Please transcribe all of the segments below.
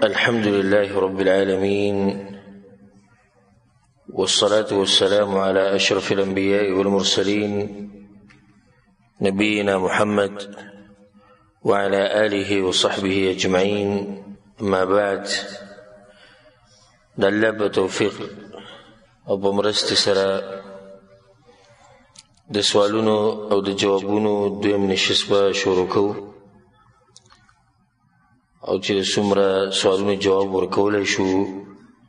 الحمد لله رب العالمين، والصلاة والسلام على أشرف الأنبياء والمرسلين نبينا محمد وعلى آله وصحبه أجمعين. أما بعد، د الله په توفیق او په مرستې سره د سوالونو او د جوابونو دویم نشست به شروع کوو، او چې څومره سوالونو جواب ورکولی شو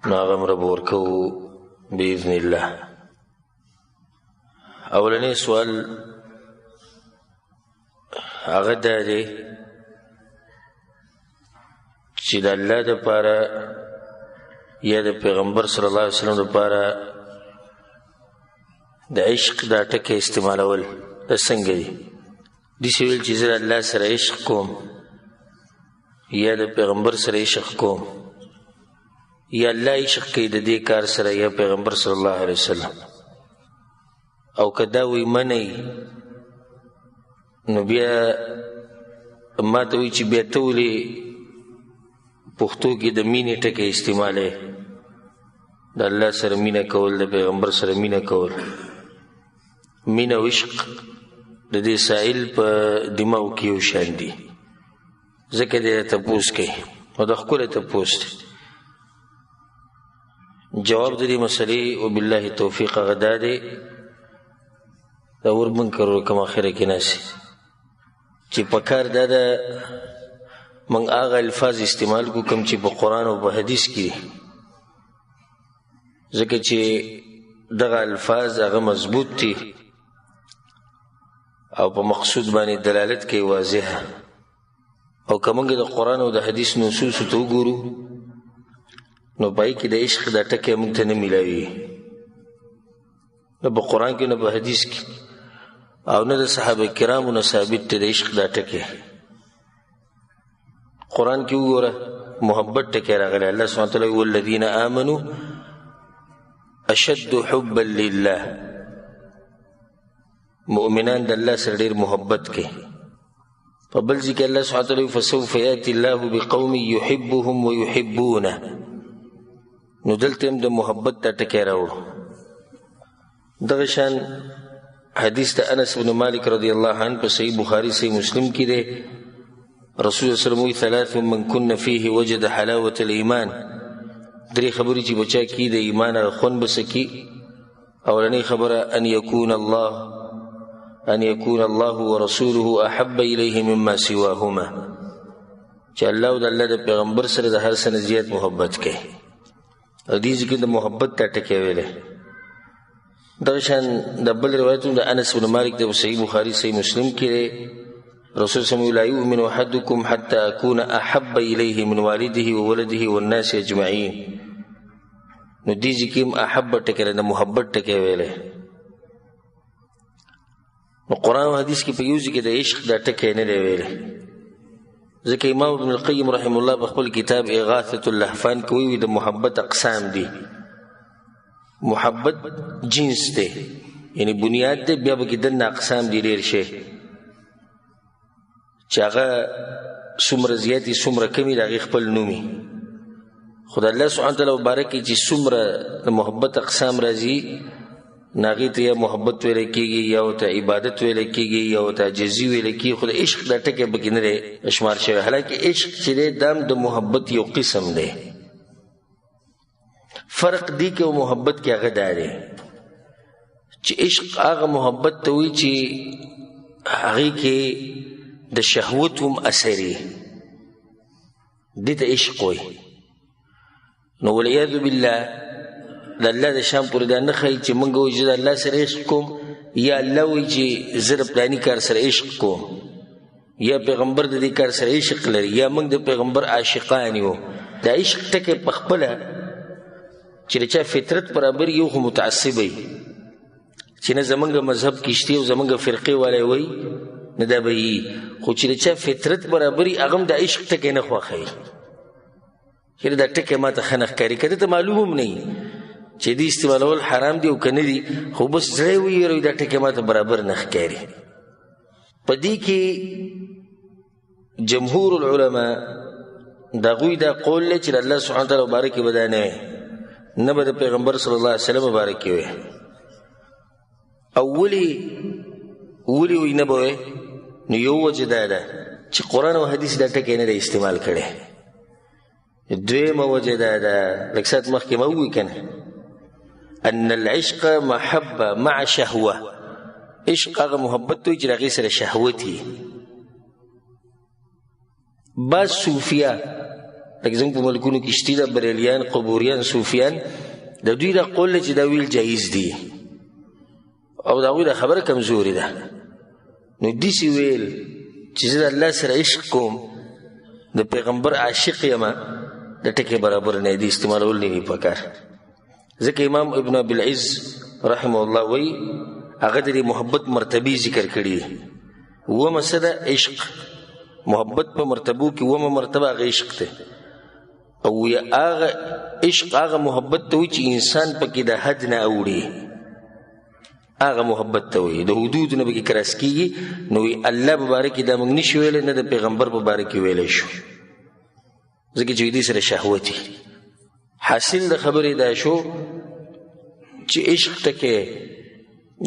نو هغه هم به ورکوو بإذن الله. اولنی سوال هغه دا دی چې د الله دپاره یا د پیغمبر صلی الله علیه وسلم دپاره د عشق دا ټکی استعمالول دا څنګه دي؟ داسې ویل چې زه د الله سره عشق کوم یا د پیغمبر سره عشق کوم، یا الله عشق کوي د دې کار سره یا پیغمبر صلی الله علیه وسلم. او که دا وی منئ نو بیا ما ته وایي چې بیا ته ولې پښتو کې د مینې ټکی استعمالوې؟ د الله سره مینه کول، د پیغمبر سره مینه کول، مینه او عشق د دې سائل په دماغو کې یو شان دي. ځکه دې تپوس کوي او د ښکلی تپوس دی. جواب د دې مسلې وبالله توفیق هغه دا دی، دا ورمنکر ورکم اخره کې ناسي چې په کار دا ده موږ هغه الفاظ استعمال کو کوم چې په قرآن او په حدیث کې دي، ځکه چې دغه الفاظ هغه مضبوط دي او په مقصود باندې دلالت کوي واضحه. او که موږ د قرآن او د حدیث نصوصو ته وګورو نو پای کې د عشق دا ټکی موږ ته نه میلاوي، نه په قرآن کې نه په حدیث کې، او نه د صحابه کرامو نه ثابت دی د عشق دا ټکی. قرآن کې وګوره محبت ټکی راغلی، الله سبحانه وتعالی والذین آمنوا اشد حبا لله، مؤمنان د الله سره ډېر محبت کوي. په بل ځای کې الله سبحانه وتعالی فسوف یأتی الله بقوم یحبهم ویحبونه، نو دلته هم د محبت دا ټکی راوړو. دغه شان حدیث د انس بن مالک رضی الله عنه په صحیح بخاري صحیح مسلم کې دی، رسول الله صلی الله علیه وسلم وایي ثلاث من کن فیه وجد حلاوة الایمان، درې خبرې چې بچا کې د ایمان هغه خوند به څه کي. اولنۍ خبره ان يكون الله ورسوله احب الیه مما سواهما، چې الله او د الله د پیغمبر سره د هر څه نه زیات محبت کوي. او دې ځکه د محبت دا ټکی ویلی. دغه شان د بل روایت د انس بن مالک د صحیح بخاري صحیح مسلم کې دی، رسول صلی الله علیه وسلم لا یؤمن احدکم حتى اکون احب الیه من والده وولده والناس اجمعین، نو دې ځکه هم احب ټکی د محبت ټکی ویلی. نو قرآن و حدیث کې په یو ځای کې د عشق دا ټکی نه دی ویلی، ځکه امام ابن القیم رحمه الله په خپل کتاب اغاثة اللهفان کې وایي د محبت اقسام دي. محبت جنس دی، یعنی بنیاد دی، بیا به کې دننه اقسام دي ډېر شی چې هغه څومره زیاتې څومره کمې د هغې خپل نومي. خو د الله سبحانه وتعالی مبارک کې چې څومره د محبت اقسام راځي ناغی ته یا محبت ویل کېږي، یا ورته عبادت ویل کېږي، یا ورته عاجزي ویل کېږي. خو د عشق دا ټکی پکې نه دی شمار شوی، حالانکه عشق چې دی دا هم د محبت یو قسم دی. فرق دی کې او محبت کې هغه دا دی چې عشق هغه محبت ته وایي چې هغې کې د شهوت هم اثر یي، دې ته عشق وایي. نو والعیاذ بالله د الله د شان پورې دا نه ښایي چې موږ وایو چې د الله سره عشق کوم، یا الله وایي چې زه د فلاني کار سره عشق کوم، یا پیغمبر د دې کار سره عشق لري، یا موږ د پیغمبر عاشقان یو. دا عشق ټکی په خپله چې د چا فطرت برابر یو خو متعصب وي چې نه زمونږ مذهب کشتي او زمونږ فرقې والی وایي نه دا به یي، خو چې د چا فطرت برابر یي هغه هم د عشق ټکی نه خوښوي چې دا ټکی ما ته ښه نه ښکاري. که دته معلوم هم نه وي چې دې استعمالول حرام دي او که نه دي، خو بس زړی ویروي دا ټکی ما ته برابر نه ښکاري. په دې کې جمهور العلماء، د هغوی دا قول دی چې د الله سبحانه وتعالی مبارک به دا نه وي نه به د پیغمبر صلی الله علیه وسلم مبارک وي او ولې وی نه به وي نو یو وجه دا ده چې قرآن او حدیث دا ټکی نه دی استعمال کړی دویمه وجه دا ده لږ ساعت مخکې ما ووایي که نه ان العشق محبه مع شهوه عشق هغه محبت دی چې د هغې سره شهوت وي بعض صوفیه لکه زموږ په ملکونو کې شتي ده بریلیان قبوریان صوفیان د دوی دا قول دی چې دا ویل جایز دي او د هغوی دا خبره کمزورې ده نو داسې ویل چې زه د الله سره عشق کوم د پیغمبر عاشق یم د ټکي برابر نه دي استعمالول نه دي پکار ځکه امام ابن ابوالعز رحمه الله وی هغه د محبت مرتبې ذکر کړي ومه څه ده عشق محبت په مرتبو کې ومه مرتبه هغه عشق دی او هغه عشق هغه محبت ته وي چې انسان پکې د حد نه اوړي هغه محبت ته وي د حدود نه پکې کراس کېږي نو الله مبارک دا موږ نشو ویلی نه د پیغمبر مبارک ویلی شو ځکه چې دې سره شهوت وي حاصل د خبرې دا شو چې عشق ته کې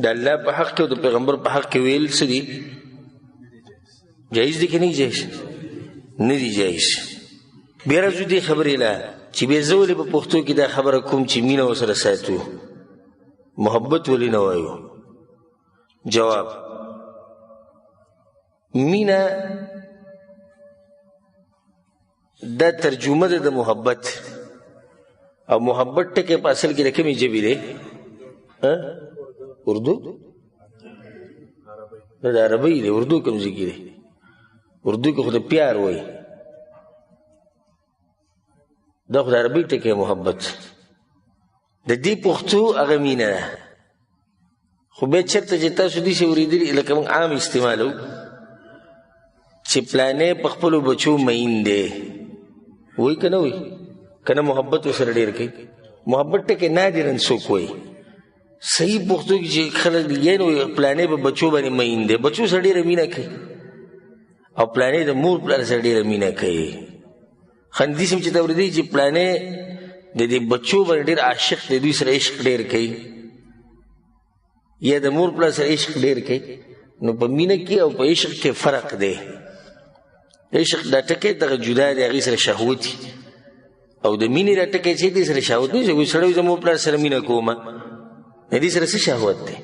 د الله په حق کې او د پیغمبر په حق کې ویل څه دي جایز دي که نه جایز نه دي جایز بیا راځو دې خبرې له چې بیا زه ولې په پښتو کې دا خبره کوم چې مینه ورسره ساتو محبت ولې نه وایو جواب مینه دا ترجمه ده د محبت او محبت ټکی په اصل کې د کومې ژبې دی اردو دا د عربۍ دی اردو کوم ځای کې دی اردو کې خو د پیار وایي دا خو د عربۍ ټکی محبت د دې پښتو هغه مینه ده خو بیا چېرته چې تاسو داسې اورېدلي لکه موږ عام استعمالو چې پلانې په خپلو بچو مین دی وایي که نه وایي که نه محبت ورسره ډېر کوي محبت ټکی نادرن څوک وایي صحیح پښتو کې چې خلک یې نو پلانې په بچو باندې مین دی بچو سره ډېره مینه کوي او پلانې د مور پلار سره ډېره مینه کوي خندي سم چې ته اورېدی چې پلانې د دې بچو باندې ډېر عاشق دی دوی سره عشق ډېر کوي یا د مور پلار سره عشق ډېر کوي نو په مینه کې او په عشق کې فرق دی عشق دا ټکی دغه جدا دی هغې سره شهوت او د مینې دا ټکی چې دې سره شهوت نه وي سړی زه مور پلار سره مینه کومه د دې سره څه شهوت دی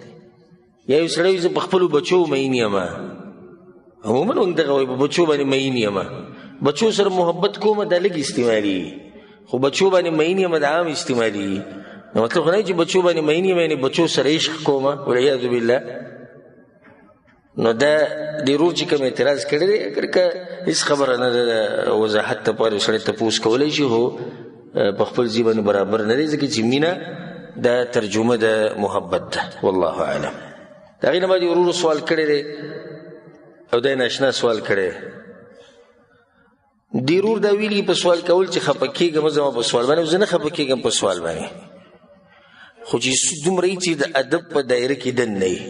یا یو سړی زه په خپلو بچو مین یم عموما موږ دغه وایي په بچو باندې مین یم بچو سره محبت کومه دا لږ استعمالي خو بچو باندې مین یم د عام استعمالي نو مطلب خو نه چې بچو باندې مین یم یعنې بچو سره عشق کومه والعیاذ بالله نو دا د ورور چې کوم اعتراض کړی دی اگر که هېڅ خبره نه ده وضاحت لپاره یو سړی تپوس کولی شي خو په خپل ځای باندې برابر نه دی ځکه چې مینه دا ترجمه د محبت ده والله اعلم د هغې نه بعد یو ورور سوال کړی دی او دا ناشنا سوال کړی دی ورور دا ویلي په سوال کول چې خفه کېږم زما په سوال باندې زه نه خفه کېږم په سوال باندې خو چې دومره یي چې د ادب په دایره کې دن نه وي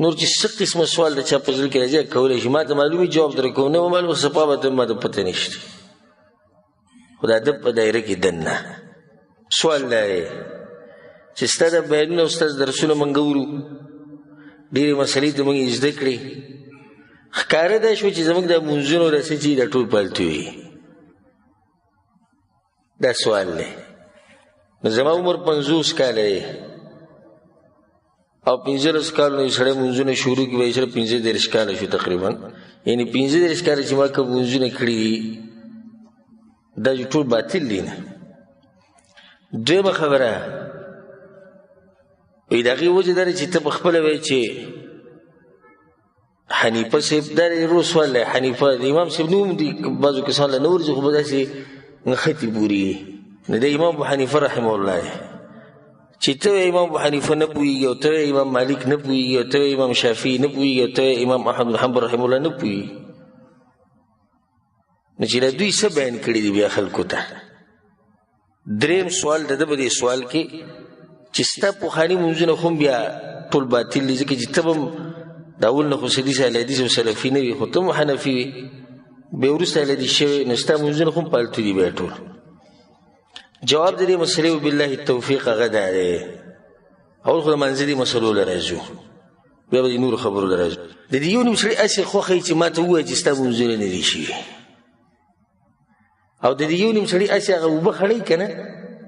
نور چې څه قسمه سوال د چا په زړه کې راځي کولی شي ما ته معلوم وي جواب در کوم نه به معلوم صفا به ته ما ته پته نشته خو د ادب په دایره کې دن نه سوال دا دی چې ستا د بیانونه او ستا د درسونه موږ ګورو ډېرې مسلې ته موږ زده کړې ښکاره دا شو چې زموږ د منځونو رسې چې دا ټول پالتو وي دا سوال دی نو زما عمر 50 کاله دی او 15 کال نو سړی منځونه شروع کړي وایي سره 15 کاله شو تقریبا یعنې 15 کاله چې ما که منځونه کړي دي دا ټول باطل دي نه دویمه خبره وایي د هغې وجه دا دی چې ته په خپله وایي چې حنیفه صاحب دا ورو سوال دی حنیفه د امام صاحب نوم دي بعضو کسان له نه ورځي خو به داسې نښتې بوري نو د امام ابو حنیفه رحمه الله دی چې ته امام ابو حنیفه نه پوهېږي او ته امام مالک نه پوهېږي او ته امام شافعي نه پوهېږي او ته امام احمد بن حنبل رحمه الله نه پوهېږي نو چې دا دوی څه بیان کړي دي بیا خلکو ته دریم سوال د ده په دې سوال کې چې ستا پخواني منځونه خو بیا ټول باطل دي ځکه چې ته به د اول نه خو حدیث اهل حدیث او سلفي نه وي خو ته هم حنفي وي بیا وروسته هلدي شوی نو ستا مونځونه خو هم پالتو دي بیا ټول. جواب د دې مسلې وبالله التوفیق هغه دا دی اول خو د منځلي مسلو له راځو بیا به د نورو خبرو له راځو. د دې یو نیم سړي هسې خوښه یي چې ما ته ووایه چې ستا مونځونه نه دي شوي او د دې یو نیم سړي هسې هغه اوبه خړی که نه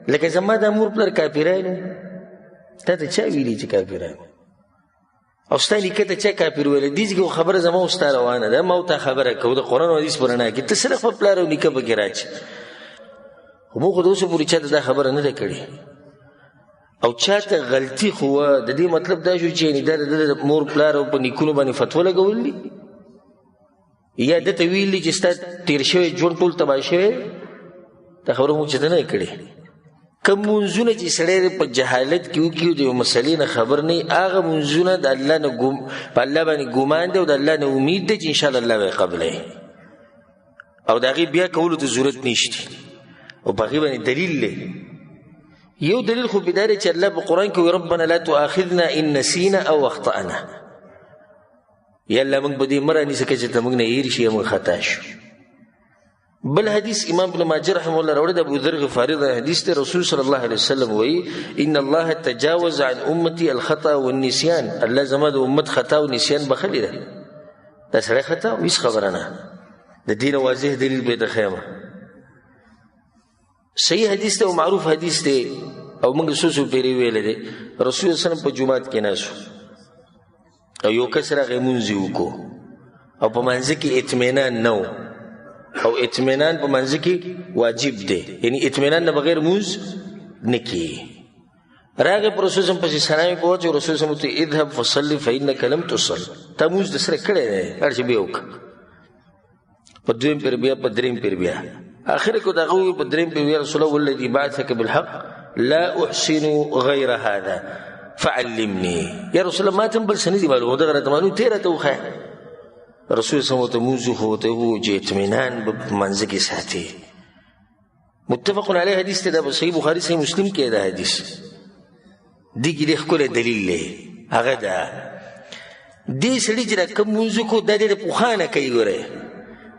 لکه زما دا مور پلار کافران وو تا ته چا ویلي چې کافران او ستا نیکه ته چا کافر ویلی دې ځکې خبره زما او ستا روانه ده ما او تا خبره کوو د قرآن او حدیث په رڼا کې ته صرف خپل پلار او نیکه پکې راچې خو موږ خو د اوسه پورې چا ته دا خبره نه ده کړې او چاته غلطي خو وه د دې مطلب دا شو چې یعنې دا د مور پلار او په نیکونو باندې فتوه لګول دي یا ده ته ویل دي چې ستا تېر شوی ژوند ټول تباه شوی دا خبره موږ چې ته نه کړې. کوم منځونه چې سړی په جهالت کې وکړي د یو مسلې نه خبر نه وي هغه منځونه د الله نه په الله باندې ګمان دی او د الله نه امید دی چې انشاءالله الله به یې قبلوي او د هغې بیا کولو ته ضرورت نشته او په هغې باندې دلیل دی. یو دلیل خو بدا دی چې الله په قرآن کې وایي ربنا لا تؤاخذنا ان نسینا او اخطأنا یا الله موږ په دې مه رانیسه که چې ته موږ نه هېر شي یا موږ خطا شو. بل حدیث امام ابن ماجه رحمه الله راوړی د ابوذر غفاري د حدیث دی رسول صلی الله علیه وسلم وایي ان الله تجاوز عن امتي الخطا والنسيان الله زما د امت خطا او نسیان بخلي ده دا سړی خطا او هېڅ خبره نه د دین واضح دلیل به د خیمه صحیح حدیث دی او معروف حدیث دی او موږ څو څو پیرې ویلی دی رسول وسلم په جومات کې ناست او یو کس راغی مونځ یې وکړو او په منځه کې اطمینان نه و او اطمینان په منځ کې واجب دی یعنی اطمینان نه بغیر مونځ نه کیږي. راغی په رسول صلی پسې سلام یې په وچ رسول صلی ورته اذهب فصلي فانک لم تصل تا مونځ د سره کړی دی هر چې بیا وکړه په دویم پیر بیا په دریم پیر بیا آخر کې دغه وی په دریم پیر بیا رسول الله والذي بعثك بالحق لا احسن غیر هذا فعلمني یا رسول الله ما ته بل څه نه دي معلوم دغه راته معلوم تېره ته وښایه رسول صلی الله علیه وسلم خو ته و چې اطمینان په منځ کې ساتي. متفق علیه حدیث ته دا صحیح بخاري صحیح مسلم کې دا حدیث دې کې ډېر ښکلی دلیل دی هغه دا دې سړي چې دا کوم مونځ وکړو دا ډېر پخوانه کوي ګورئ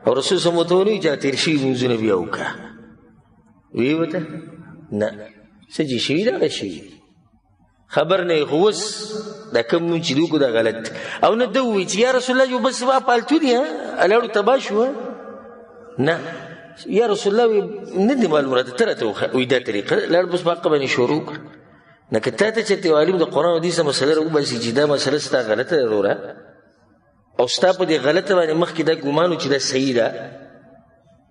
او رسول صلی الله علیه وسلم ورته ونه وایي چې تېر شوي مونځونه بیا وکړه ویې ورته نه څه چې شوي دغه شوي خبر نه خو اوس دا کوم مونځ چې دې وکړو دا غلط او نه ده ووایي چې یا رسول الله یو بس پالتو دي الاړو تباه شو نه یا رسول الله نه دي معلوم راته ته راته وایي دا طریقه لاړ بس په حقه باندې شروع کړه نه که تا ته چېرته یو عالم د قرآن حدیثه مسله راوباسي چې دا مسله ستا غلطه ده وروره او ستا په دې غلطه باندې مخکې دا ګمان و چې دا صحیح ده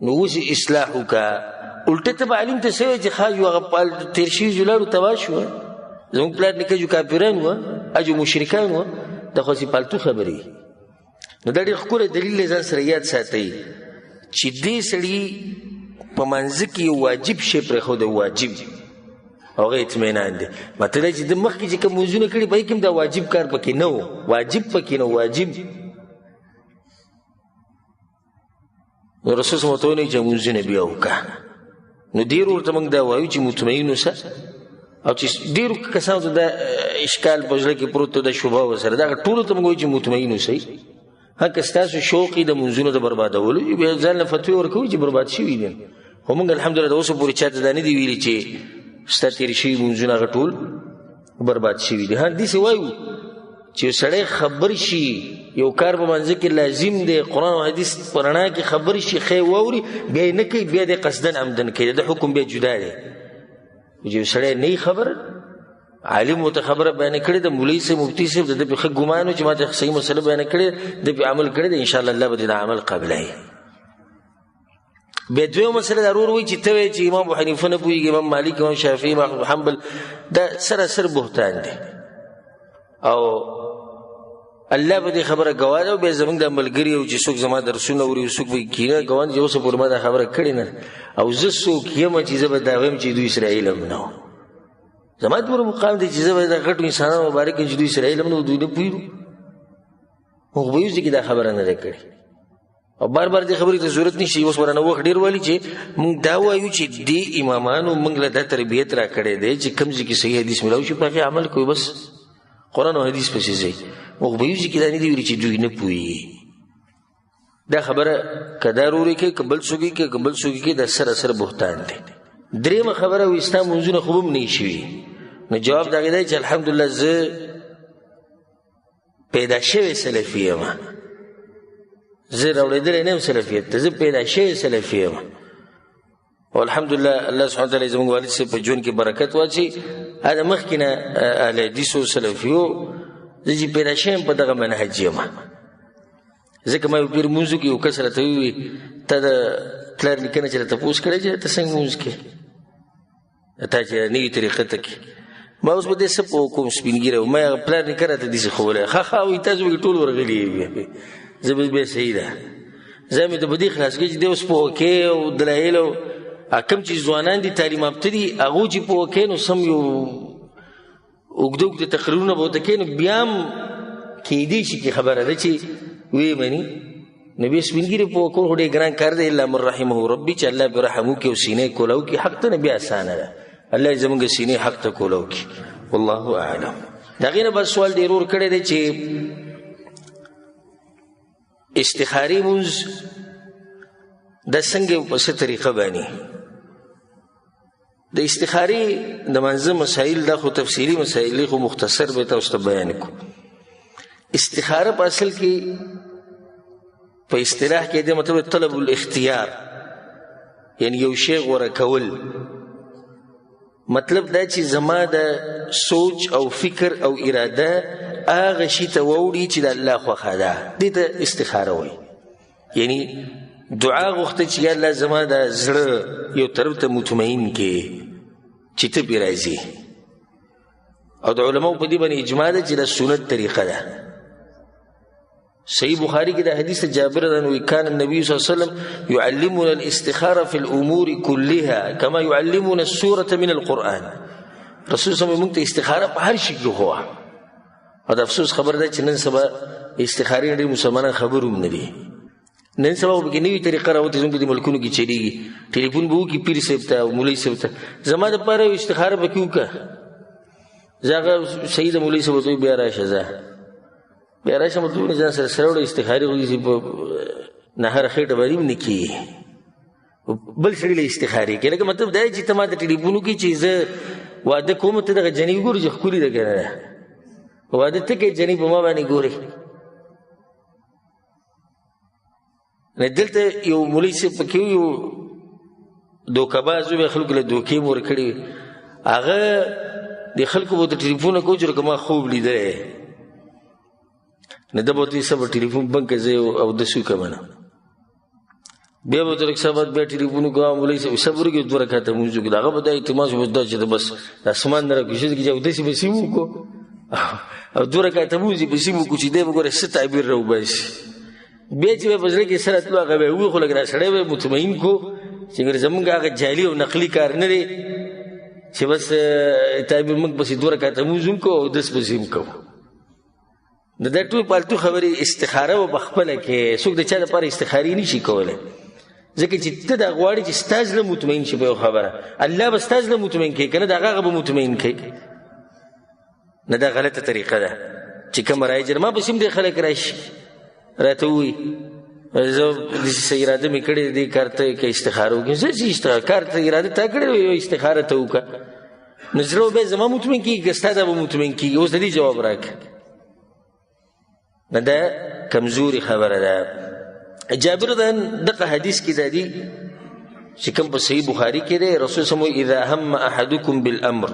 نو اوس یې اصلاح وکړه الټه ته به عالم ته څه وایي چې ښه یو هغه تېر شوي جولاړو تباه شوه زموږ پلار نیکه جو کافران وه اجو مشرکان وه دا خو هسې پالتو خبرې نو دا ډېر ښکلی دلیل دی ځان سره یاد ساتئ چې دې سړي په منځه کې یو واجب شی پرېښودی واجب او هغه اطمینان دی مطلب چې د مخکې چې کوم مونځونه کړي په هغې کې هم دا واجب کار پکې نه و واجب پکې نه واجب نو رسول صلی الله علیه وسلم چې مونځونه بیا وکړه نو ډېر ورته موږ دا وایو چې مطمئن اوسه او چې ډېرو کسانو ته دا اشکال په زړه کې پروت ده د شبهه ورسره دغه ټولو ته موږ وایو چې مطمئن اوسئ که ستاسو شوق یې د مونځونو د بربادولو بیا ځان له فتوې ورکوي چې برباد شوي دي خو موږ الحمدلله د اوسه پورې چاته دا نه دي ویلي چې ستا تېرې شوي مونځونه هغه ټول برباد شوي دي داسې وایو چې یو سړی خبر شي یو کار په منځه کې لازم دی قرآن او حدیث په رڼا کې خبر شي ښې واوري بیا یې نه کوي بیا د قصدن عمدن کوي د حکم بیا جدا دی چې یو سړی نه خبر عالم ورته خبره بیانه کړې ده مولوي صاحب مفتي صاحب د ده پې ښه ګمان و چې ما ته صحیح مسله بیانه کړې ده پې عمل کړی دی انشاءالله الله به د عمل قبلوي. بیا دویمه مسله دا ورور وایي چې ته وایې چې امام ابو حنیفه نه پوهېږي امام مالک امام شافعي امام احمد حنبل دا سراسر بهتان دی او الله به دې خبره ګواه ده او بیا زموږ دا ملګري او چې څوک زما درسونه اوري څوک به کینه ګوان چې اوسه پورې ما دا خبره کړې نه او زه څوک یم چې زه به دا وایم چې دوی سره علم نه و زما دومره مقام دی چې زه به دا غټو انسانانو مبارک یم چې دوی سره علم نه و دوی نه پوهېږو موږ به یو ځای کې دا خبره نه ده کړې او بار بار دې خبرې ته ضرورت نشته اوس ورانه وخت ډېر والي چې موږ دا وایو چې دې امامانو موږ له دا تربیت را کړی دی چې کوم ځای کې صحیح حدیث میلاو شي په هغې عمل کوي بس قرآن او حدیث پسې ځئ موږ به یو ځای کې دا نه دي ویلي چې دوی نه پوهېږي دا خبره که دا روري کوي که بل څوک کوي که بل څوک کوي دا سره بهتان دی. درېیمه خبره وایي ستا مونځونه خو به هم نه شوي. نو جواب د هغې دی چې الحمدلله زه پیدا شوی سلفي یم، زه راوړېدلی نه یم سلفیت ته، زه پیدا شوی سلفي یم. او الحمدلله الله سبحانه وتعالی زموږ والد صاحب په ژوند کې برکت واچي. دا مخکې نه اهل حدیثو سلفیو زه چې پیدا شوی یم په دغه منهج یم. ځکه ما یو پیر مونځ کې یو کس راته ووي تا د پلار نیکه نه چې راته تپوس کړی چې ته څنګه مونځ کوې، تا چې نوي طریقه ته کې. ما اوس به دې څه په کوم سپین ږیره ما هغه پلار نیکه راته داسې ښوولی ښه وایي تاسو به ټول ورغلي یې زه به بیا صحیح ده. ځان مې ته په دې خلاص کړي چې دی اوس په وکې او دلایل او کوم چې ځوانان دي تعلیم یافته دي هغو چې په وکې نو سم یو اوږده اوږده تقریرونه به ورته کوي نو بیا هم کیدی شي چې خبره ده چې ویې مني. نو بیا سپین ږیرې په وکول خو ډېر ګران کار دی الا من رحمه ربي چې الله پرې رحم وکړي او سینې کولاو کړي حق ته نه بیا اسانه ده. الله زموږ سینې حق ته کولاو کړي. والله اعلم. د هغې نه بس سوال ډېر ور کړی دی چې استخاري مونځ دا څنګه په څه طریقه باندې د استخاري د منځه مسایل دا خو تفصیلي مسایل خو مختصر به تاسو ته بیان کړو. استخاره په اصل کې په اصطلاح کې د مطلب طلب الاختیار یعنی یو شی غوره کول. مطلب دا چې زما د سوچ او فکر او اراده هغه شي ته ووړي چې د الله خوښه ده، دې ته استخاره وایي. یعنی دعا غوښته چې یا الله زما د زړه یو طرف ته مطمئن کې چې ته پرې راځي. او د علماو په دې باندې اجماع ده چې د سنت طریقه ده. صحیح بخاری کې د حدیث جابر رضی کان النبي صلی الله علیه وسلم يعلمنا الاستخاره في الامور كلها كما يعلمنا السوره من القران. رسول صلی الله علیه وسلم موږ ته استخاره په هر شي کې هوا. او د افسوس خبر ده چې نن سبا استخارې ډېر مسلمانان خبر هم نه دي. نن سبا به کې نوې طریقه راوتې زموږ په دې ملکونو کې چلیږي. ټلیفون به وکړي پیر صاحب ته او مولوي صاحب ته زما دپاره یو استخاره به کې وکړه. زه هغه صحیح د مولوي صاحب ته بیا راشه ځه بیا راشه مطلب نه ځان سره وړه استخارې غوږي په نهر خېټه باندې هم نه کېږي بل سړي له استخارې کې. لکه مطلب دا چې ته ما ته ټلیفون وکړي چې زه واده کوم ته دغه جنۍ ګورې چې ښکلې ده که نه ده واده ته کې جنۍ په ما باندې ګورې. دلته یو مولوي صاحب پکې یو دوکهباز وی خلکو له دوکې مو ورکړي هغه د خلکو به ورته ټلیفونه کوو چې لکه ما خوب لیدلی نه ده به ورته وایي صبر ټلیفون بند کړه زه اودس وکړم نه بیا به ورته لږ څه بعد بیا ټلیفون وکړو مولوي صاحب صبر وکړي 2 رکعته لمونځ وکړي هغه به دا اعتماد شو دا چې بس د اسمان نه راکوشش کړي چې اودس یې بس یې وکړو او 2 رکعته لمونځ یې بس یې وکړو چې دی به ګوره څه تعبیر راوباسي. بیا چې به په زړه کې سره تلو هغه به یې ووي خو لږ راسړی به مطمئن کړو چې زموږ هغه جعلي او نقلي کار نه دی چې بس تعبیر موږ بس 2 رکعته لمونځ هم کوو او اودس بس یې هم کوو. د دا ټول پالتو خبرې استخاره به پخپله کې څوک د چا دپاره استخارې نه شي کولی ځکه چې ته دا غواړې چې ستا زړه مطمئن شي په یو خبره الله به ستا زړه مطمئن کوي که نه د هغه به مطمئن کوي. نه دا غلطه طریقه ده چې کومه رایجر ما پسې هم دی خلک راشي راته ووایي زه داسې اراده مې کړې دې کار ته که استخاره وکړم زه چې کار ته اراده تا کړې یو استخاره ته وکړه نو زړه به زما مطمئن کېږي که ستا دا به مطمئن کېږي. اوس د دې جواب راکړه نه دا کمزوري خبره ده. جابر دغه حدیث کې دا دي چې کوم په صحیح بخاري کې دی رسول صلی الله علیه وسلم اذا هم احدکم بالامر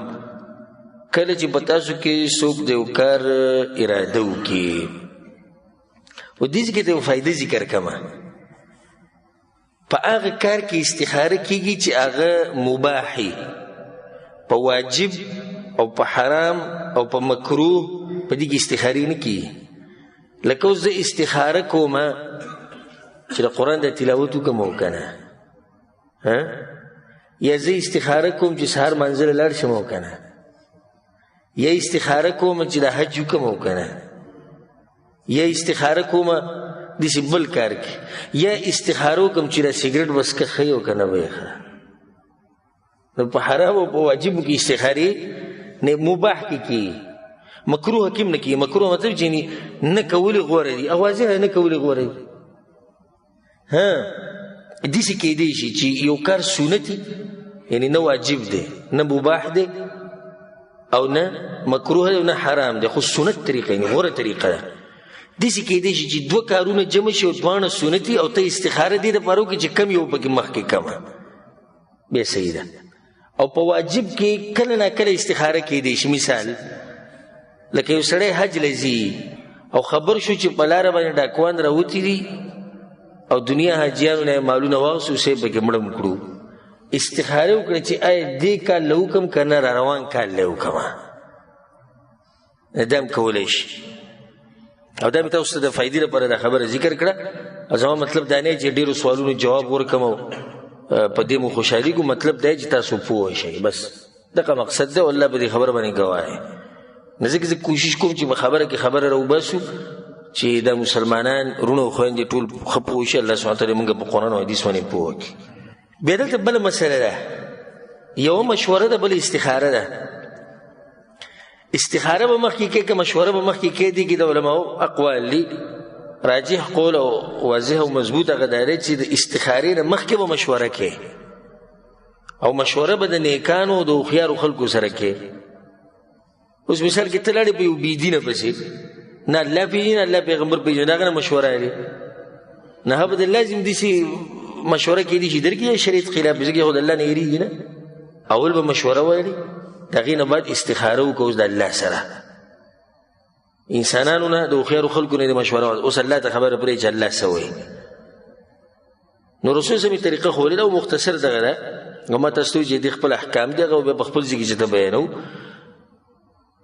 کله چې په تاسو کې څوک د یو کار اراده وکړي و دې کې ته یو فایده ذکر کړمه په هغه کار کې استخاره کېږي چې هغه مباحي په واجب او په حرام او په مکروه په دې کې استخارې نه کېږي. لکه اوس زه استخاره کومه چې د قرآن د تلاوت وکړم او که نه یا زه استخاره کوم چې سهار منزل لاړ شم او که نه یا استخاره کوم چې د حج وکړم او که نه یا استخاره کوم داسې بل کار کې یا استخاره وکړم چې د سګرټ وسکه ښه او که نه به یې ښه. نو په حرام او په واجبو کې استخارې مباح کې کېږي مکروه کې هم نه کېږي. مکروه مطلب چې نه کولې غوره دي او واضحه نه کولې غوره دي داسې کیدی شي چې یو کار سنتي یعنی نه واجب دی نه مباح دی او نه مکروه دی او نه حرام دی خو سنت طریقه یعنی غوره طریقه ده داسې کیدی شي چې دوه کارونه جمع شي او دواړه سنتي او ته استخاره دې دپاره وکړې چې کم یو پکې مخکې کمه بیا صحیح ده او په واجب کې کله نه کله استخاره کیدی شي مثال لکه یو سړی حج لځي او خبر شو چې په لاره باندې ډاکوان راوتي دي او دنیا حاجیانو نه مالونه واغسو سې پکې مړم کړو استخاره وکړه چې آیا دې کال له وکم که نه را روان کال له وکمه دا هم کولی شي او دا مې تاسو ته د فایدې لپاره دا خبره ذکر کړه او زما مطلب دا نه چې ډېرو سوالونو جواب ورکم او په دې مو خوشحالېږو مطلب دا چې تاسو پوه شئ بس دغه مقصد دی او الله به دې خبره باندې ګواه نه ځکه زه کوشش کوم چې په خبره کې خبره راوباسو چې دا مسلمانان وروڼه او خویندې ټول ښه پوه شي الله سبحانه تعالی موږ په قرآن او حدیث باندې پوه کړي بیا دلته بله مسله ده یوه مشوره ده بله استخاره ده استخاره به مخکې کې که مشوره به مخکې کې دي کې د علماو اقوال دي راجح قول او واضح او مضبوط هغه دا دی چې د استخارې نه مخکې به مشوره کې او مشوره به د نیکانو او د هوښیارو خلکو سره کې اوس مثال کې ته لاړې په یو بېدینه پسې نه الله پېژني نه الله پیغمبر پېژني هغه نه مشوره لري نه به د لازم داسې مشوره کېدی شي درکې شریعت خلاف ځکه خو د الله نه هېرېږي نه اول به مشوره ویلي د هغې نه بعد استخاره وکړه اوس د الله سره انسانانو نه د هوښیارو خلکو نه د مشوره اوس الله ته خبره پرې چې الله څه وایي نو رسول صلی طریقه ښولې ده او مختصر دغه ده او ما تاسو ته چې دې خپل احکام دي هغه بیا په خپل ځای کې چې ته بیانو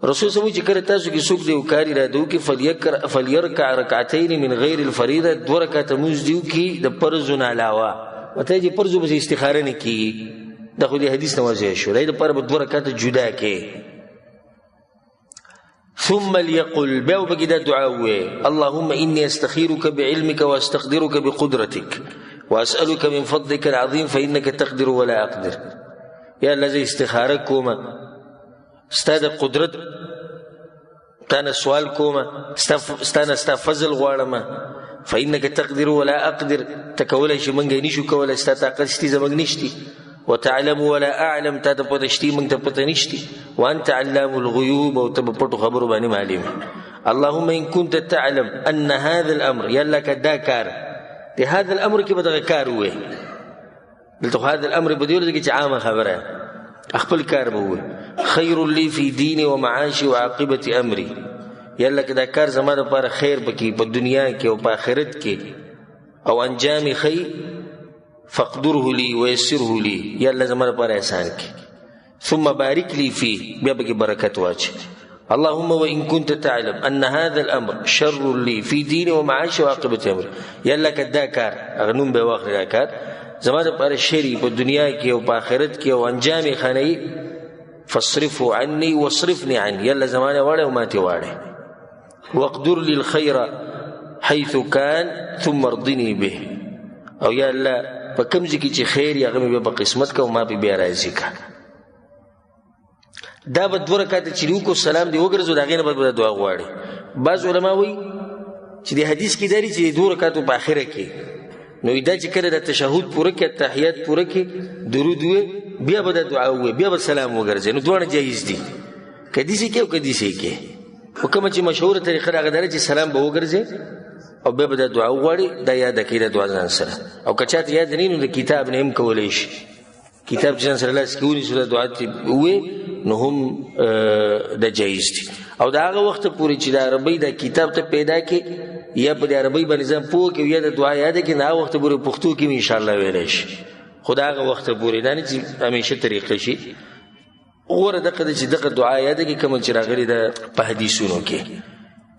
رسول صلی الله چې کله تاسو کې څوک دی کار اراده وکړي فلیرکع رکعتین من غیر الفریضه دوه رکعته لمونځ دي وکړي د فرضو نه علاوه ورته چې فرضو پسې استخاره نه کېږي دا خو دې حدیث نه واضح شو د دپاره به دوه رکعته جدا کې ثم ليقل بیا وبکې دا دعا ووایي اللهم اني استخيرك بعلمك واستقدرك بقدرتك واسألك من فضلك العظيم فإنك تقدر ولا أقدر یا الله زه استخاره کومه ستا د قدرت تانه سوال کومه ستانه ستا فضل غواړمه فإنك تقدر ولا أقدر ته کولی شي موږ یې نشو کولی ستا طاقت شتي زموږ نشتي وتعلم ولا أعلم تا ته پته شتي موږ ته پته نشتي وأنت علام الغيوب او ته په پټو خبرو باندې معلم اللهم إن كنت تعلم أن هذا الأمر یا الله که دا کار د هذا الأمر کې به دغه کار ووایي دلته هذا الأمر به دې ولګي چې عامه خبره خپل کار به ووایي خیر لی فی دینی و معاشی و عاقبت امری یا الله که دا کار زما دپاره خیر پکې په دنیا کې او په آخرت کې او انجام خی فاقدره لی ویسره لی یا الله زما دپاره احسان کې ثم بارک لی فی بیا پکې برکت واچي اللهم وإن كنت تعلم أن هذا الأمر شر لي في ديني ومعاشي وعاقبة أمري یا الله که دا کار اغنون به واخلي دا کار زما دپاره شری په دنیا کې او په آخرت کې او انجام خانه فاصرفه عني واصرفني عنه يلا زمانه واړه او ماتي واړه واقدر لي الخير حيث كان ثم ارضني به او یا الله په کوم ځای کې چې خیر یا غمه به قسمت کا او ما به بیا راضي کا دا به دوه رکعات چې وکړو سلام دی وګرځو دا غینه به دعا غواړي بعض علما وایي چې د حدیث کې داري چې دوه رکعات په اخره کې نو دا چې کله د تشهود پوره کې تحیات پوره کې درود وي بیا به دعا وي بیا به سلام وګرځي نو دوه جایز دي کدي سي کې او کدي سي کې او کوم چې مشهور طریقه هغه ده چې سلام به وګرځي او بیا به دعا وغواړي دا یاد کړئ د دعا ځان سره او که چاته یاد نه نو د کتاب نه هم کولی شي کتاب ځان سره لاس کې ونیسو د دعا وي نو هم د جایز دي او د هغه وخت پورې چې د عربۍ د کتاب ته پیدا کې یا په د عربۍ باندې ځان پوه کې یا د دعا یاد کې نه هغه وخت پورې پښتو کې ان شاء الله ویلی شي خو د هغه وخت پورې دا نه چې همیشه طریقه شي غوره دغه ده چې دغه دعا یاد کې کوم چې راغلي ده په حدیثونو کې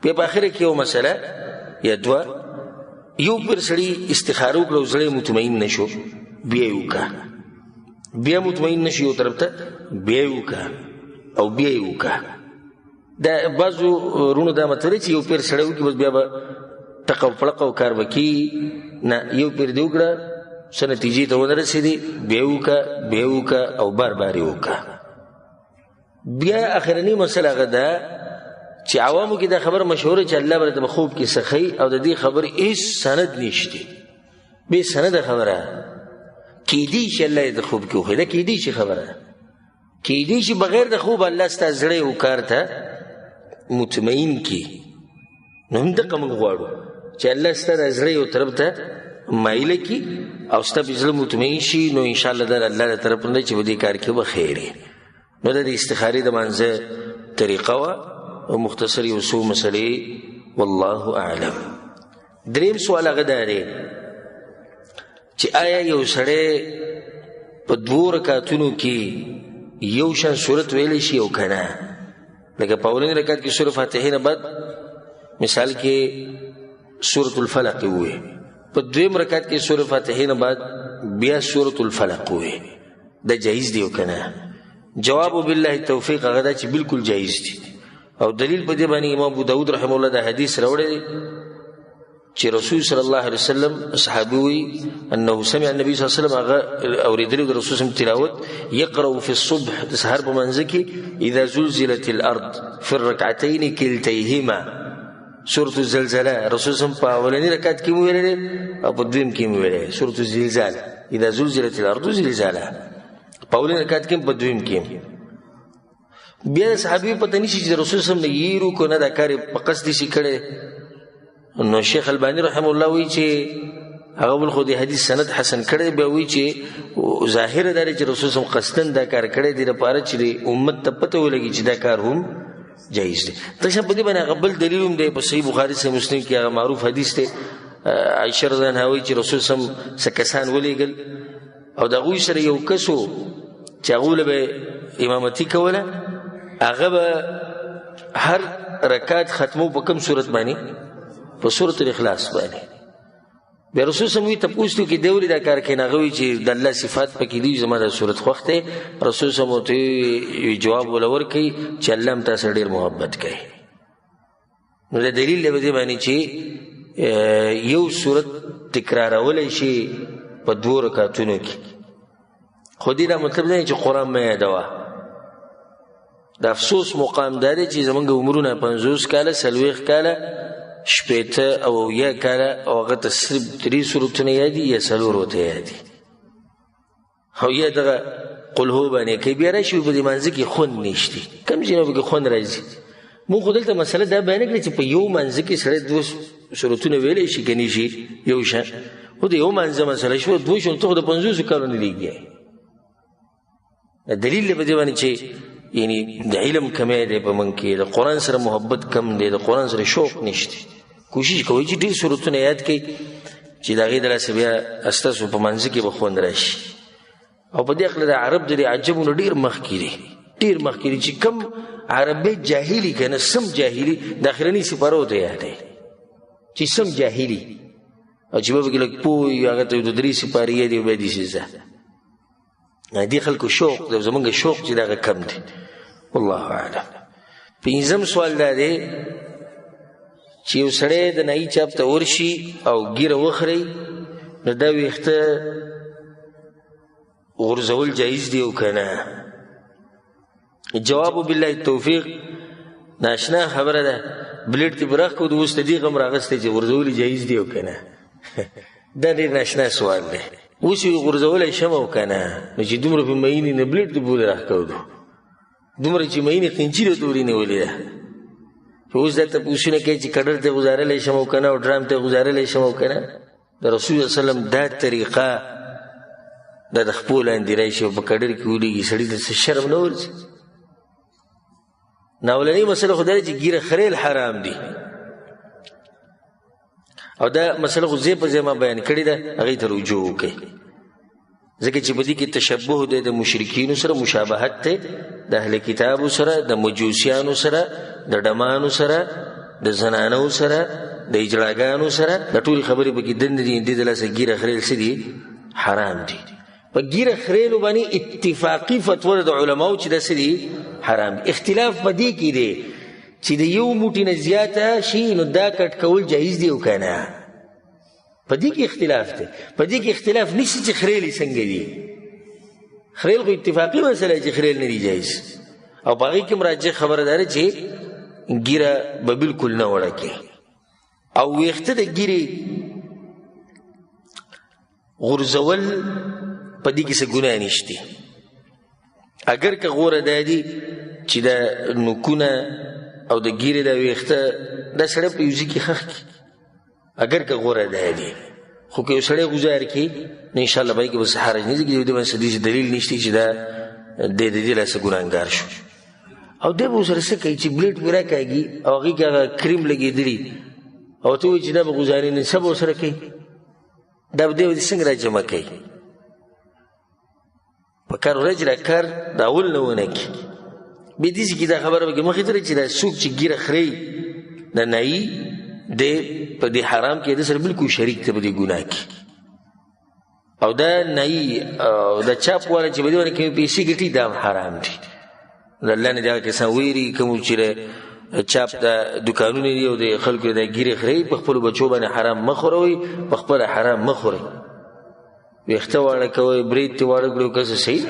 بیا په آخره کې یو مسله یا دوه یو پر سړي استخاره وکړه او زړه مطمئن نشو بیا یې وکړه بیا مطمئن نشي یو طرف ته بیا یې وکړه او بیا یې وکړه دا بعضو وروڼو دا مطلب چې یو پیر سړی وکړي بس بیا به ټقه او پړقه او کار به کېږي نه یو پیر دې وکړه څه نتیجې ته ونه رسېدې بیا یې وکړه بیا یې وکړه او بار بار یې وکړه بیا اخرنی مسله هغه ده چې عوامو کې دا خبر مشهوره چې الله به د خوب کې سخی او د دې خبرې هیڅ سند نشته بې سنده خبره کیدی شي الله یې د خوب کې وښي دا کیدی شي خبره کیدی شي بغیر د خوب الله ستا زړه او کار ته مطمئن کی نو همدغه موږ غواړو چې الله ستا د زړه یو طرف ته مایله کی او ستا په زړه مطمئن شي نو انشاءالله د الله له طرف نه چې په دې کار کې به خیر نو د استخارې د مانځه طریقه وه او مختصر یو څو مسلې والله اعلم. دریم سوال هغه دا دی چې آیا یو سړی په 2 رکعتونو کې یو شان صورت ویلی شي او که نه؟ لکه په اولني رکعت کې سورة فاتحې نه بعد مثال کې سورة الفلق ووایي، په 2م رکعت کې سورة فاتحې نه بعد بیا سورة الفلق ووایي، دا جایز دی او که نه؟ جواب بالله توفیق هغه دا چې بالکل جایز دی او دلیل په دې باندې امام ابو داود رحمه الله دا حدیث راوړی دی چې رسول صلی الله علیه وسلم صحابي وی انه سمع النبي صلی الله علیه وسلم هغه اوریدلی د رسول صلی الله علیه وسلم تلاوت يقرأ في الصبح د سحر په منځ کې اذا زلزلت الارض في الركعتين كلتيهما سورة الزلزله رسول صلی الله علیه وسلم په اولني رکعت کې ویلې او په دویم کې ویلې سورة الزلزال اذا زلزلت الارض زلزالها په اولني رکعت کې په دویم کې بیا صحابي پته نشي چې رسول صلی الله علیه وسلم یې رو کو نه دا کار په قصد شي کړي نو شیخ البانی رحم الله وی چې هغه بل خو د حدیث سند حسن کړي به وی چې ظاهر دا چې رسول صلی الله قصدن دا کار کړي د لپاره چې امت ته پته ولګي چې دا کار هم جایز دی. تاسو په دې باندې غبل دلیل هم دی په صحیح بخاری صحیح مسلم کې هغه معروف حدیث دی عائشہ رضی الله عنها وی چې رسول صلی الله سکسان ولېګل او دا غوي سره یو کسو چې هغه به امامتي کوله هغه به هر رکعت ختمو په کوم صورت باندې په سورۃ الاخلاص باندې بیا رسول سموي تپوستو کې دیوري دا کار کوي هغه چې د الله صفات پکې دي زما د سورۃ خوخته رسول سموته جواب ولور کوي چې الله هم تاسو ډیر محبت کوي نو د دلیل له دې باندې چې یو سورۃ تکرارول شي په 2 رکعتونو کې خو دې دا مطلب نه چې قران مې یادوا د افسوس مقام داري چې زمونږ عمرونه 50 کاله 40 کاله شپیته او یا کاله او هغه ته صرف 3 سورتونه یادي یا 4 ورته یادي او یا دغه قل هو باندې کې بیا راشي په دې منځ کې خون نشتی کم جنوب کې خون راځي مو خو دلته مسله دا بیان کړي چې په یو منځ کې سره 2 سورتونه ویلې شي کني شي یو شان خو دې یو منځ مسله شو 2 شورته د 50 کارونه لګي دلیل به دې باندې چې یعنی د علم کمی دی په من کې د قرآن سره محبت کم دی د قرآن سره شوق نشته کوشش کوئ چې ډېر سورتونه یاد کړئ چې د هغې د لاسه بیا ستاسو په منځ کې به خوند راشي او په دې هکله د عرب د عجبونو ډېر مخکې دی ډېر مخکې دی چې کم عربی جاهلي که نه سم جاهلي د اخرني سپارو ته یادوي چې سم جاهلي او چې به پکې لږ پوه هغه ته 2-3 سپارې یادي او بیا داسې ځه دې خلکو شوق دی زمونږ شوق چې دغه کم دی والله اعلم. 5م سوال دا دی چې یو سړی د نایي چاپ ته ورشي او ګیره وخوري نو دا ویښته غورځول جایز دی او که نه؟ جواب بالله توفیق ناشنا خبره ده بلیډ ته براخ کو د اوس د دې غم راغستی چې غورځول جایز دی او که نه دا ډېر ناشنا سوال دی اوس یې غورځولی شم او که نه نو چې دومره په مینې نه بلیډ د بولې راښکودو دومره چې مینې قنچي د دورې نیولې ده اوس دا تپوسونه کوي چې کډر ته ګزارلی شم او که نه او ډرام ته ګزارلی شم او که نه د رسول صلی وسلم دا طریقه دا د خپو لاندې راشي او په کډر کې ولېږي سړي ته څه شرم نه ورځي ناولنۍ مسله خو دا چې ګیره خریل حرام دي او دا مسله خو ځای په ځای ما بیان کړې ده هغې ته رجوع وکړئ ځکه چې په دې کې تشبه دی د مشرکینو سره مشابهت دی د اهل کتابو سره د مجوسیانو سره د ډمانو سره د زنانو سره د اجړاګانو سره د ټولې خبرې پکې دندې دي دې د لاسه ګیره خریل څه دي حرام دي په ګیره خریلو باندې اتفاقي فتوا د علماو چې دا څه دي حرام دي اختلاف په دې کې دی چې د یو موټي نه زیاته شي نو دا کټ کول جایز دی او که نه په دې کې اختلاف دی په دې کې اختلاف نشي چې خریل څنګه دي خریل خو اتفاقي مسله چې خریل نه دي جایز او په هغې کې راجح خبره ده چې ګیره به بالکل نه وړه کې او ویښته د ګیرې غورځول په دې کې څه ګناه نشته. اگر که غوره دا دي چې دا نوکونه او د ګیرې دا ویښته دا سړی په یو ځای کې ښخ کړي، اگر که غوره دا دي. خو که یو سړی ګزار کړي نو انشاءالله به یې کې به څه حرج نه دي، د دې باندې څه دلیل نشته چې دا دی د دې لاسه ګناهګار شو. او دی به ورسره څه کوي چې بلیډ پرې راکاږي او هغې کې هغه کریم لګېدلي او ته وایي چې دا به ګزاري نه، څه به ورسره کوي؟ دا به دی څنګه را جمع کوي؟ په کار ورځ را کار د اول نه ونه کړي. بیا داسې کې دا خبره به کې مخې ته چې دا څوک چې ګیره خوري د نایي دی په دې حرام کې د سره بلکل شریک ته په دې ګناه کې. او دا نایي او دا چاپ والا چې په دې باندې کومې پیسې ګټي دا هم حرام دي. د الله نه دغه کسان ویري کوم چې چاپ دا دکانونه دي او د خلکو دا ګیرې خوري په خپلو بچو باندې حرام مه خوروئ، په خپله حرام مه خورئ. ویښته واړه کوئ، برید ترې واړه کړئ، که څه صحیح.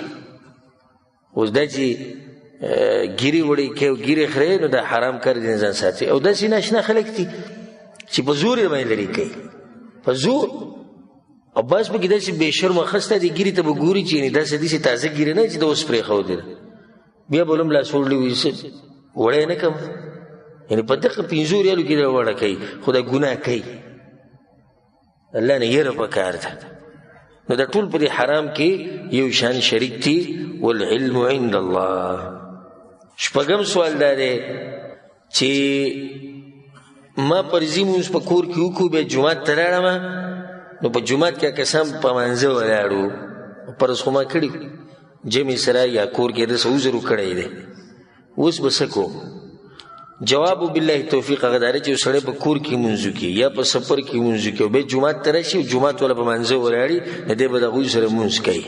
اوس دا چې ګیرې وړې کوي او ګیرې خورئ نو دا حرام کار دې ځان ساتي. او داسې ناشنا خلک دي چې په زور یې باندې لرې کوي، په زور. او بعض پکې داسې بې شرمه خسته دي ګیرې ته به ګوري چې داسې داسې تازه ګیرې نه چې د اوس پرېښودې ده، بیا به هم لاس وړلی وي وړی نه کم، یعنې په دغه 5 ریالو کې دا وړه کوي، خو دا ګناه کوي. الله نه یره پکار ده. نو دا ټول په دې حرام کې یو شان شریک دي. والعلم عند الله. شپږم سوال دا دی چې ما فرضي مونځ په کور کې وکړو بیا جومات ته لاړم، نو په جومات کې کسان په مانځه ولاړو، فرض خو ما کړي جمع سره یا کور کې داسې عذر کړی دی، اوس به څه کوم؟ جواب بالله توفیق هغه دا دی چې یو سړی په کور کې مونځ وکړي یا په سفر کې مونځ وکړي او بیا جومات ته راشي او جومات والا په مانځه ولاړي، نو دی به د هغوی سره مونځ کوي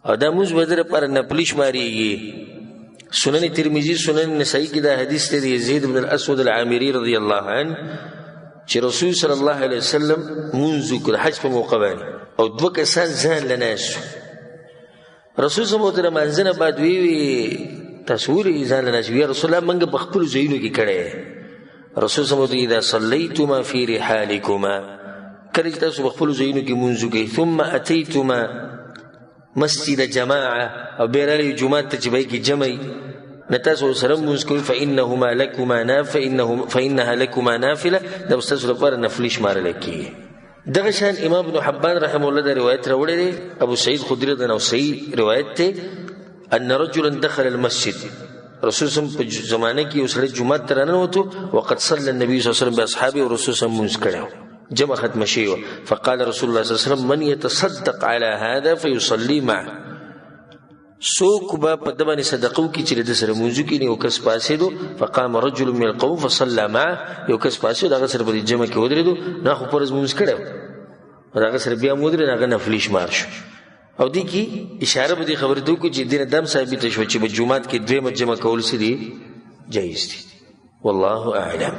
او دا مونځ به د ده لپاره نفلي شمارېږي. سنن ترمذي سنن نسائی کې دا حدیث دی د یزید بن الاسود العامري رضی الله عنه چې رسول صلی الله علیه وسلم مونځ وکړ حج په موقع باندې او 2 کسان ځان له ناست. رسول صلی الله علیه وسلم مانځه نه بعد وی تاسو ولې ځان له ناست؟ یا رسول الله موږ په خپلو ځایونو کې کړی. رسول صلی الله علیه وسلم اذا صلیتما فی رحالکما، کله چې تاسو په خپلو ځایونو کې مونځ وکړئ، ثم اتیتما مسجد جماعه او بیا راغلئ جومات ته چې به یې کې جمع نه تاسو ورسره مونځ کوئ، فانها لکما نافله، دا به ستاسو لپاره نفلي شمارلی کېږي. دغه شان امام ابن حبان رحمه الله دا روایت راوړی دی، ابو سعید خدري رضی الله عنه صحیح روایت دی، ان رجلا دخل المسجد، رسول صلی الله علیه وسلم په زمانه کې یو سړی جومات ته راننوتو، وقد صلى النبي صلی الله علیه وسلم باصحابه، او رسول صلی الله علیه وسلم مونځ کړی، جمع ختمه شوې وه. فقال رسول الله صلی الله علیه وسلم من يتصدق على هذا فيصلي معه، څوک به په ده باندې صدقه وکړي چې د ده سره مونځ وکړي. یو کس پاڅېدو، فقام رجل من القوم فصلى معه، یو کس پاڅېدو د هغه سره په دې جمع کې ودرېدو، نه خو فرض مونځ کړی و، د هغه سره بیا هم ودرېد، هغه نفلي شمار شو. او دې کې اشاره به دې خبرې ته وکړو چې دې نه دا هم ثابته شوه چې په جومات کې 2 جمع کول څه دي؟ جایز دي. والله اعلم.